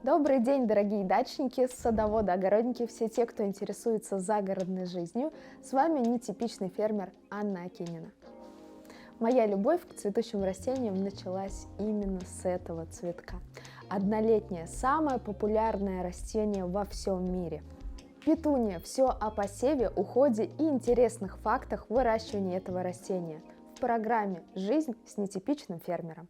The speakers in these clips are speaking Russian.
Добрый день, дорогие дачники, садоводы, огородники, все те, кто интересуется загородной жизнью. С вами нетипичный фермер Анна Акинина. Моя любовь к цветущим растениям началась именно с этого цветка. Однолетнее, самое популярное растение во всем мире. Петуния. Все о посеве, уходе и интересных фактах выращивания этого растения в программе «Жизнь с нетипичным фермером».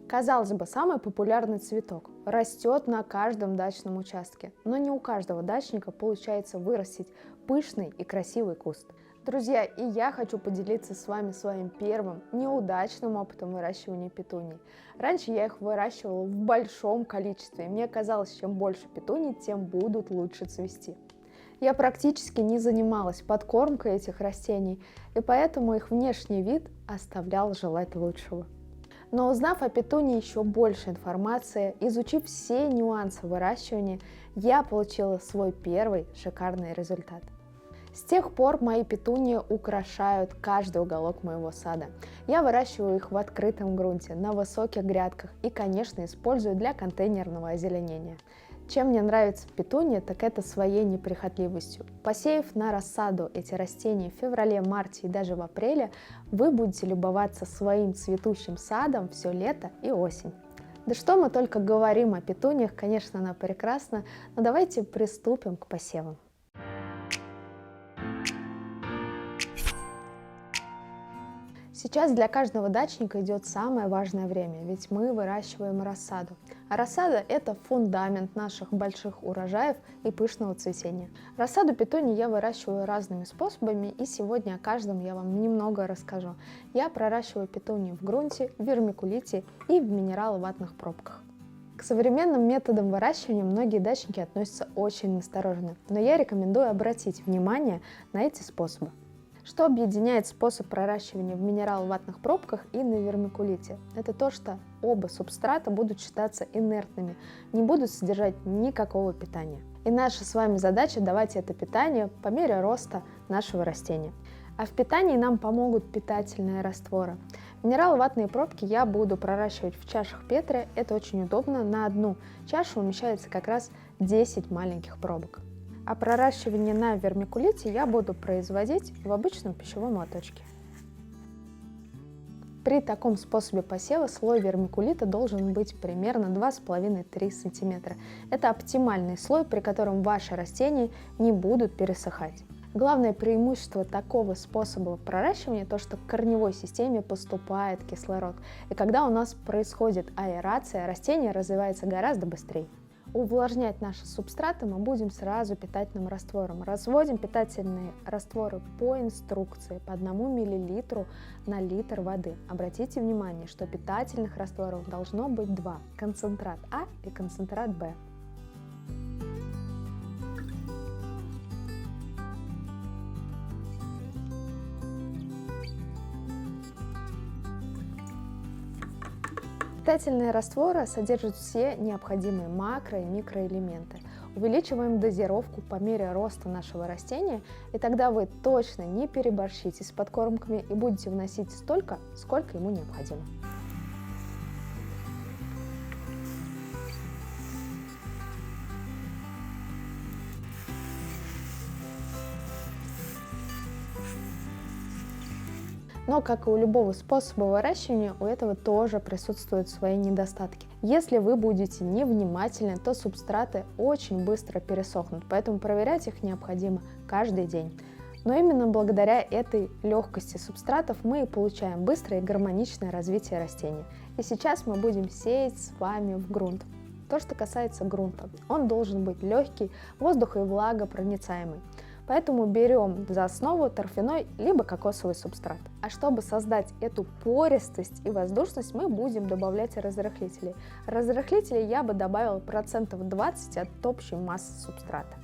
Казалось бы, самый популярный цветок растет на каждом дачном участке, но не у каждого дачника получается вырастить пышный и красивый куст. Друзья, и я хочу поделиться с вами своим первым неудачным опытом выращивания петуний. Раньше я их выращивала в большом количестве, мне казалось, чем больше петуний, тем будут лучше цвести. Я практически не занималась подкормкой этих растений, и поэтому их внешний вид оставлял желать лучшего. Но узнав о петунии еще больше информации, изучив все нюансы выращивания, я получила свой первый шикарный результат. С тех пор мои петунии украшают каждый уголок моего сада. Я выращиваю их в открытом грунте, на высоких грядках и, конечно, использую для контейнерного озеленения. Чем мне нравится петуния, так это своей неприхотливостью. Посеяв на рассаду эти растения в феврале, марте и даже в апреле, вы будете любоваться своим цветущим садом все лето и осень. Да что мы только говорим о петуниях, конечно, она прекрасна, но давайте приступим к посевам. Сейчас для каждого дачника идет самое важное время, ведь мы выращиваем рассаду. А рассада – это фундамент наших больших урожаев и пышного цветения. Рассаду петуний я выращиваю разными способами, и сегодня о каждом я вам немного расскажу. Я проращиваю петунии в грунте, в вермикулите и в минераловатных пробках. К современным методам выращивания многие дачники относятся очень настороженно, но я рекомендую обратить внимание на эти способы. Что объединяет способ проращивания в минераловатных пробках и на вермикулите? Это то, что оба субстрата будут считаться инертными, не будут содержать никакого питания. И наша с вами задача давать это питание по мере роста нашего растения. А в питании нам помогут питательные растворы. Минераловатные пробки я буду проращивать в чашах Петри. Это очень удобно. На одну чашу умещается как раз 10 маленьких пробок. А проращивание на вермикулите я буду производить в обычном пищевом лоточке. При таком способе посева слой вермикулита должен быть примерно 2,5-3 см. Это оптимальный слой, при котором ваши растения не будут пересыхать. Главное преимущество такого способа проращивания то, что к корневой системе поступает кислород. И когда у нас происходит аэрация, растение развивается гораздо быстрее. Увлажнять наши субстраты мы будем сразу питательным раствором. Разводим питательные растворы по инструкции по 1 мл на литр воды. Обратите внимание, что питательных растворов должно быть 2 – концентрат А и концентрат Б. Питательные растворы содержат все необходимые макро- и микроэлементы. Увеличиваем дозировку по мере роста нашего растения, и тогда вы точно не переборщите с подкормками и будете вносить столько, сколько ему необходимо. Но, как и у любого способа выращивания, у этого тоже присутствуют свои недостатки. Если вы будете невнимательны, то субстраты очень быстро пересохнут, поэтому проверять их необходимо каждый день. Но именно благодаря этой легкости субстратов мы и получаем быстрое и гармоничное развитие растения. И сейчас мы будем сеять с вами в грунт. То, что касается грунта, он должен быть легкий, воздух и влага проницаемый. Поэтому берем за основу торфяной либо кокосовый субстрат. А чтобы создать эту пористость и воздушность, мы будем добавлять разрыхлителей. Разрыхлителей я бы добавила 20% от общей массы субстрата.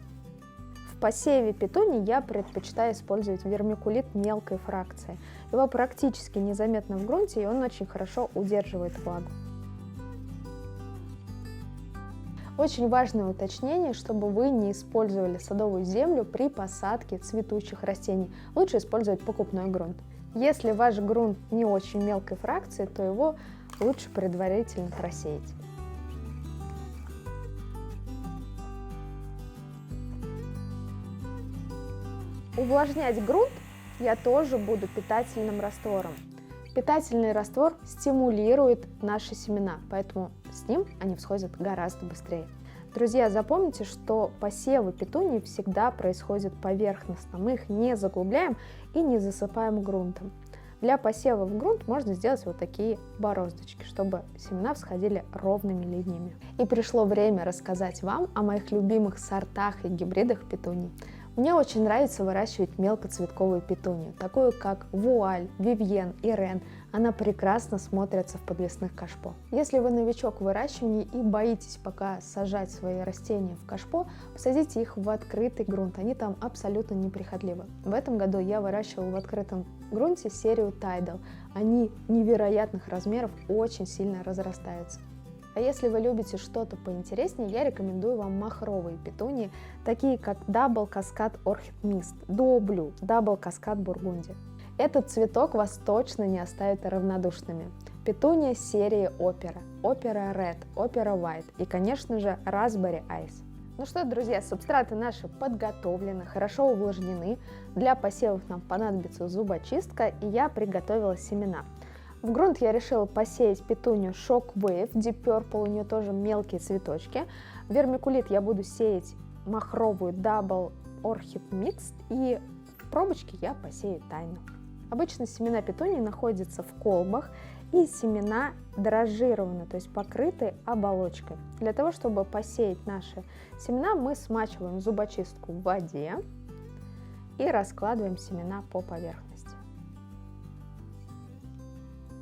В посеве петуний я предпочитаю использовать вермикулит мелкой фракции. Его практически незаметно в грунте, и он очень хорошо удерживает влагу. Очень важное уточнение, чтобы вы не использовали садовую землю при посадке цветущих растений. Лучше использовать покупной грунт. Если ваш грунт не очень мелкой фракции, то его лучше предварительно просеять. Увлажнять грунт я тоже буду питательным раствором. Питательный раствор стимулирует наши семена, поэтому с ним они всходят гораздо быстрее. Друзья, запомните, что посевы петуний всегда происходят поверхностно. Мы их не заглубляем и не засыпаем грунтом. Для посева в грунт можно сделать вот такие бороздочки, чтобы семена всходили ровными линиями. И пришло время рассказать вам о моих любимых сортах и гибридах петуний. Мне очень нравится выращивать мелкоцветковую петунию, такую как Вуаль, Вивьен и Рен. Она прекрасно смотрится в подвесных кашпо. Если вы новичок в выращивании и боитесь пока сажать свои растения в кашпо, посадите их в открытый грунт, они там абсолютно неприхотливы. В этом году я выращивала в открытом грунте серию Tidal. Они невероятных размеров, очень сильно разрастаются. А если вы любите что-то поинтереснее, я рекомендую вам махровые петунии, такие как Double Cascade Orchid Mist, Duo Blue, Double Cascade Burgundy. Этот цветок вас точно не оставит равнодушными. Петуния серии Opera, Opera Red, Opera White и, конечно же, Raspberry Ice. Ну что, друзья, субстраты наши подготовлены, хорошо увлажнены. Для посевов нам понадобится зубочистка, и я приготовила семена. В грунт я решила посеять петунию Shockwave, Deep Purple, у нее тоже мелкие цветочки. В вермикулит я буду сеять махровую Double Orchid Mixed, и в пробочке я посею Тайну. Обычно семена петунии находятся в колбах, и семена дрожжированы, то есть покрыты оболочкой. Для того, чтобы посеять наши семена, мы смачиваем зубочистку в воде и раскладываем семена по поверхности.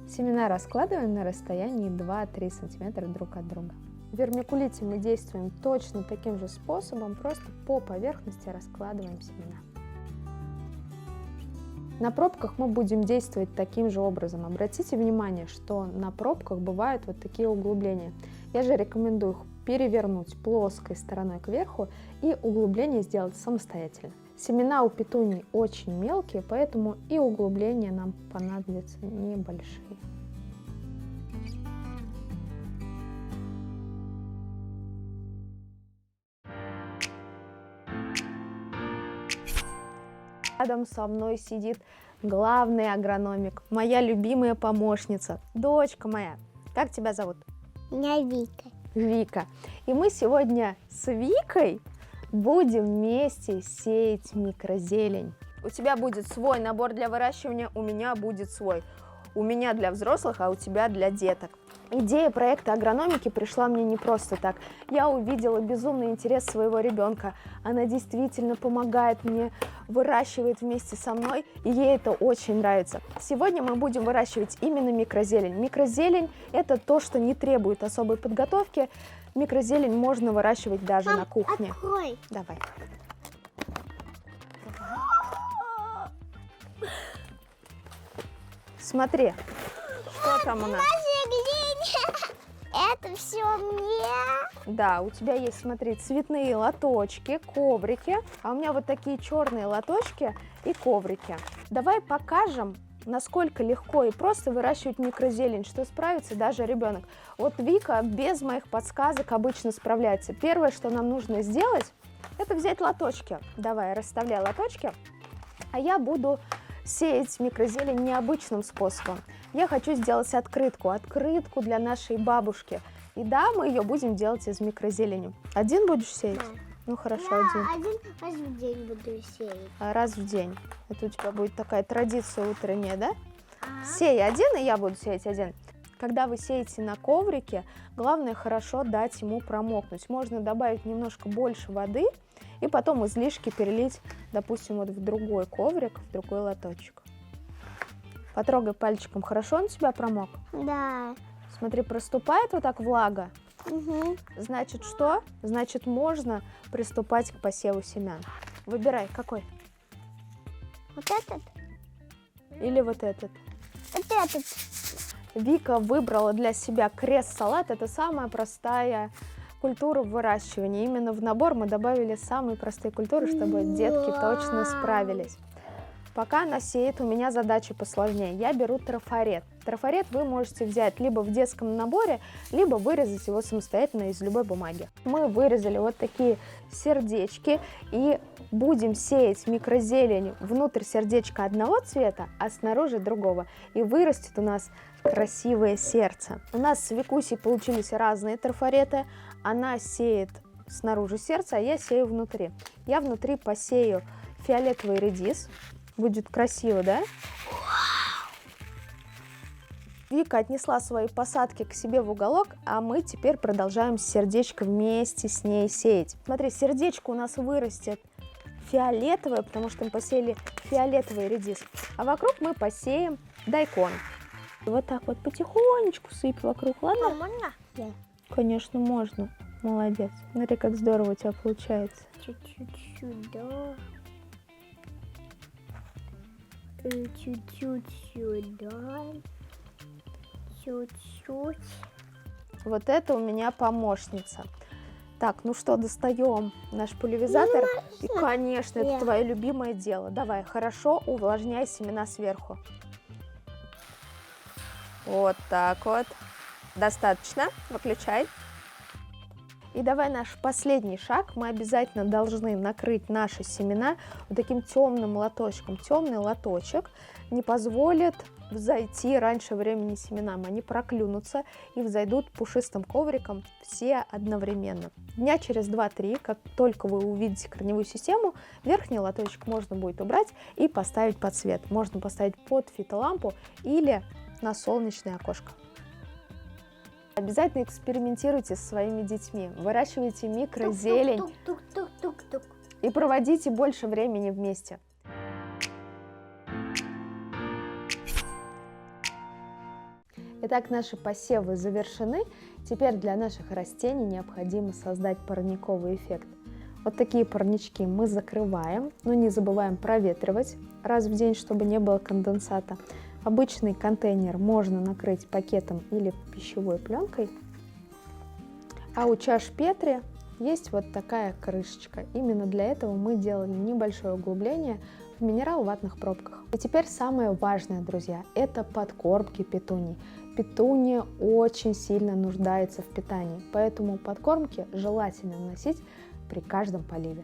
Семена раскладываем на расстоянии 2-3 см друг от друга. В вермикулите мы действуем точно таким же способом, просто по поверхности раскладываем семена. На пробках мы будем действовать таким же образом. Обратите внимание, что на пробках бывают вот такие углубления. Я же рекомендую их перевернуть плоской стороной кверху и углубление сделать самостоятельно. Семена у петуний очень мелкие, поэтому и углубления нам понадобятся небольшие. Рядом со мной сидит главный агрономик, моя любимая помощница, дочка моя. Как тебя зовут? Меня Вика. Вика. И мы сегодня с Викой будем вместе сеять микрозелень. У тебя будет свой набор для выращивания, у меня будет свой. У меня для взрослых, а у тебя для деток. Идея проекта агрономики пришла мне не просто так. Я увидела безумный интерес своего ребенка. Она действительно помогает мне, выращивает вместе со мной, и ей это очень нравится. Сегодня мы будем выращивать именно микрозелень. Микрозелень – это то, что не требует особой подготовки. Микрозелень можно выращивать даже на кухне. Открой. Давай. Смотри, что там у нас. Это все мне. Да, у тебя есть, смотри, цветные лоточки, коврики, а у меня вот такие черные лоточки и коврики. Давай покажем, насколько легко и просто выращивать микрозелень, что справится даже ребенок. Вот Вика без моих подсказок обычно справляется. Первое, что нам нужно сделать, это взять лоточки. Давай, расставляй лоточки, а я буду сеять микрозелень необычным способом. Я хочу сделать открытку для нашей бабушки. И да, мы ее будем делать из микрозелени. Один будешь сеять? Да. Ну хорошо, Я один. раз в день буду сеять. Раз в день. Это у тебя будет такая традиция утренняя, да? Ага. Сей один, и я буду сеять один. Когда вы сеете на коврике, главное хорошо дать ему промокнуть. Можно добавить немножко больше воды и потом излишки перелить, допустим, вот в другой коврик, в другой лоточек. Потрогай пальчиком, хорошо он у тебя промок? Да. Смотри, проступает вот так влага. Угу. Значит, что? Значит, можно приступать к посеву семян. Выбирай, какой? Вот этот? Или вот этот? Вот этот. Вика выбрала для себя крест-салат. Это самая простая культуры выращивания. Именно в набор мы добавили самые простые культуры, чтобы детки точно справились. Пока она сеет, у меня задача посложнее. Я беру трафарет. Трафарет вы можете взять либо в детском наборе, либо вырезать его самостоятельно из любой бумаги. Мы вырезали вот такие сердечки и будем сеять микрозелень внутрь сердечка одного цвета, а снаружи другого. И вырастет у нас красивое сердце. У нас с Викусей получились разные трафареты. Она сеет снаружи сердце, а я сею внутри. Я внутри посею фиолетовый редис. Будет красиво, да? Вика отнесла свои посадки к себе в уголок, а мы теперь продолжаем сердечко вместе с ней сеять. Смотри, сердечко у нас вырастет фиолетовое, потому что мы посеяли фиолетовый редис, а вокруг мы посеем дайкон. Вот так вот потихонечку сыпь вокруг, ладно? Можно? Да. Конечно, можно. Молодец. Смотри, как здорово у тебя получается. Чуть-чуть сюда. Чуть-чуть сюда. Чуть-чуть. Вот это у меня помощница. Так, ну что, достаем наш пульверизатор. И, конечно, это твое любимое дело. Давай, хорошо увлажняй семена сверху. Вот так вот. Достаточно. Выключай. И давай наш последний шаг. Мы обязательно должны накрыть наши семена вот таким темным лоточком. Темный лоточек не позволит взойти раньше времени семенам. Они проклюнутся и взойдут пушистым ковриком все одновременно. Дня через 2-3, как только вы увидите корневую систему, верхний лоточек можно будет убрать и поставить под свет. Можно поставить под фитолампу или на солнечное окошко. Обязательно экспериментируйте со своими детьми, выращивайте микрозелень Тук-тук-тук-тук-тук. и проводите больше времени вместе. Итак, наши посевы завершены. Теперь для наших растений необходимо создать парниковый эффект. Вот такие парнички мы закрываем, но не забываем проветривать раз в день, чтобы не было конденсата. Обычный контейнер можно накрыть пакетом или пищевой пленкой. А у чаш Петри есть вот такая крышечка. Именно для этого мы делали небольшое углубление в минерал-ватных пробках. И теперь самое важное, друзья, это подкормки петуний. Петуния очень сильно нуждается в питании, поэтому подкормки желательно вносить при каждом поливе.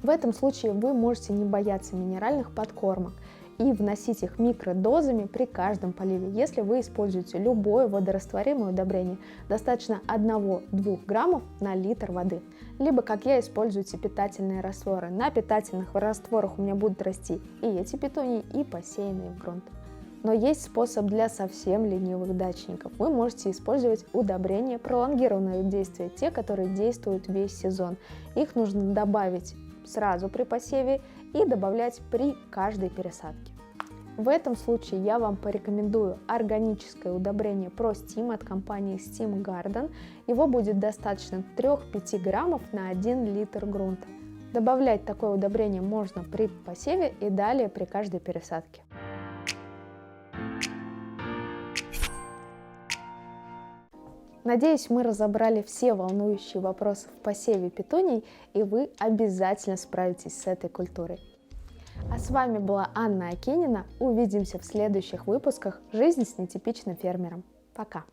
В этом случае вы можете не бояться минеральных подкормок и вносить их микродозами при каждом поливе. Если вы используете любое водорастворимое удобрение, достаточно 1-2 граммов на литр воды. Либо, как я, используйте питательные растворы. На питательных растворах у меня будут расти и эти петунии, и посеянные в грунт. Но есть способ для совсем ленивых дачников. Вы можете использовать удобрения пролонгированного действия, те, которые действуют весь сезон. Их нужно добавить сразу при посеве и добавлять при каждой пересадке. В этом случае я вам порекомендую органическое удобрение ProSteam от компании Steam Garden. Его будет достаточно 3-5 граммов на 1 литр грунта. Добавлять такое удобрение можно при посеве и далее при каждой пересадке. Надеюсь, мы разобрали все волнующие вопросы в посеве петуний, и вы обязательно справитесь с этой культурой. А с вами была Анна Акинина. Увидимся в следующих выпусках «Жизнь с нетипичным фермером». Пока!